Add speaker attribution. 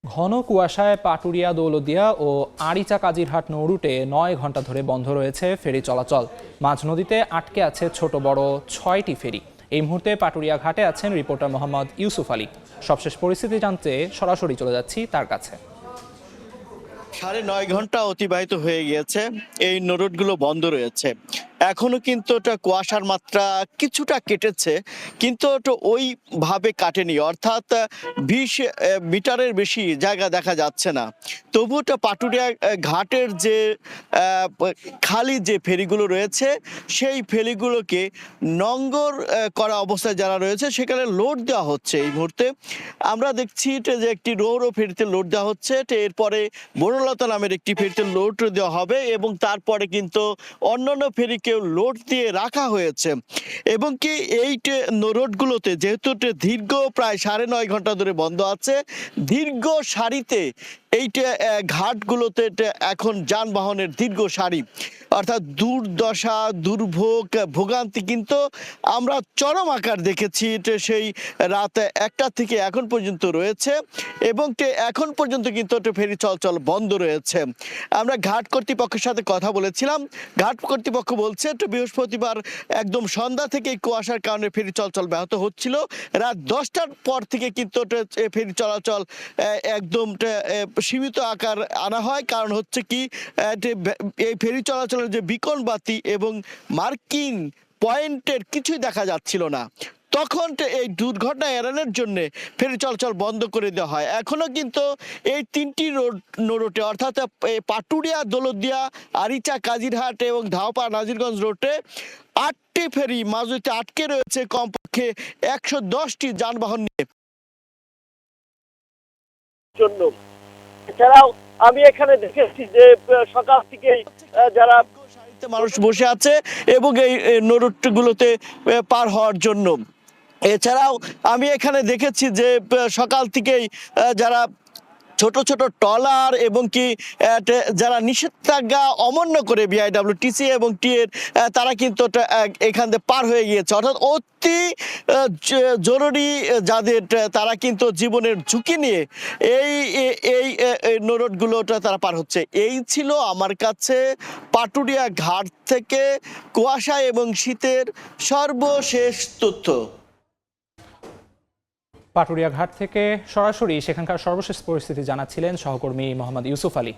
Speaker 1: ঘন কুয়াশায় পাটুরিয়া দৌলতদিয়া ও আরিচা কাজিরহাট নৌ রুটে ৯ ঘন্টা ধরে বন্ধ রয়েছে ফেরি চলাচল। মাঝ নদীতে আটকে আছে ছোট বড় ৬টি ফেরি। এই মুহূর্তে পাটুরিয়া ঘাটে আছেন রিপোর্টার মোহাম্মদ ইউসুফ আলী। সবশেষ পরিস্থিতি জানতে সরাসরি চলে যাচ্ছি তার কাছে।
Speaker 2: ৯.৫ ঘন্টা অতিবাহিত হয়ে গিয়েছে, এই নৌরুটগুলো বন্ধ রয়েছে। এখনো কিন্তু ওটা কুয়াশার মাত্রা কিছুটা কেটেছে, কিন্তু ওটা ওইভাবে কাটেনি, অর্থাৎ ২০ মিটারের বেশি জায়গা দেখা যাচ্ছে না। তবু ওটা পাটুরিয়া ঘাটের যে খালি যে ফেরিগুলো রয়েছে, সেই ফেরিগুলোকে নঙ্গর করা অবস্থায় যারা রয়েছে সেখানে লোড দেওয়া হচ্ছে। এই মুহূর্তে আমরা দেখছি যে একটি রৌরো ফেরিতে লোড দেওয়া হচ্ছে, এরপরে বনলতা নামের একটি ফেরিতে লোড দেওয়া হবে এবং তারপরে কিন্তু অন্যান্য ফেরিকেও লোড দিয়ে রাখা হয়েছে। এবং কি এই রোডগুলোতে যেহেতু দীর্ঘ প্রায় ৯.৫ ঘন্টা ধরে বন্ধ আছে, দীর্ঘ সারিতে এইটা ঘাটগুলোতে এখন যানবাহনের দীর্ঘ সারি, অর্থাৎ দুর্দশা দুর্ভোগ ভোগান্তি কিন্তু আমরা চরম আকার দেখেছি। সেই রাত ১টা থেকে এখন পর্যন্ত রয়েছে এবং এখন পর্যন্ত কিন্তু ফেরি চলাচল বন্ধ রয়েছে। আমরা ঘাট কর্তৃপক্ষের সাথে কথা বলেছিলাম। ঘাট কর্তৃপক্ষ বলছে বৃহস্পতিবার একদম সন্ধ্যা থেকে কুয়াশার কারণে ফেরি চলাচল ব্যাহত হচ্ছিল। রাত ১০টার পর থেকে কিন্তু ফেরি চলাচল একদম সীমিত আকার আনা হয়। কারণ হচ্ছে কি, এই ফেরি চলাচলের যে বিকন বাতি এবং মার্কিং পয়েন্টের কিছুই দেখা যাচ্ছিল না। তখন এই দুর্ঘটনা এড়ানোর জন্য ফেরি চলাচল বন্ধ করে দেওয়া হয়। এখনো কিন্তু এই ৩টি রোডে অর্থাৎ পাটুরিয়া দৌলতদিয়া আরিচা কাজিরহাট এবং ধাওপাড়া নাজিরগঞ্জ রোডে ৮টি ফেরি মাঝুতে আটকে রয়েছে, কমপক্ষে ১১০টি যানবাহন নিয়ে।
Speaker 3: এছাড়াও আমি এখানে দেখেছি যে সকাল থেকে যারা
Speaker 2: মানুষ বসে আছে এবং এই নৌরুটগুলোতে পার হওয়ার জন্য। এছাড়াও আমি এখানে দেখেছি যে সকাল থেকেই যারা ছোট ছোট ট্রলার এবং কি যারা নিষেধাজ্ঞা অমান্য করে বিআইডব্লিউটিসি এবং টিএর তারা কিন্তু এখান থেকে পার হয়ে গিয়েছে, অর্থাৎ অতি জরুরি যাদের তারা কিন্তু জীবনের ঝুঁকি নিয়ে এই এই নৌরুটগুলোটা তারা পার হচ্ছে। এই ছিল আমার কাছে পাটুরিয়া ঘাট থেকে কুয়াশা এবং শীতের সর্বশেষ তথ্য।
Speaker 1: পাটুরিয়া ঘাট থেকে সরাসরি সেখানকার সর্বশেষ পরিস্থিতি জানাচ্ছিলেন সহকর্মী মোহাম্মদ ইউসুফ আলী।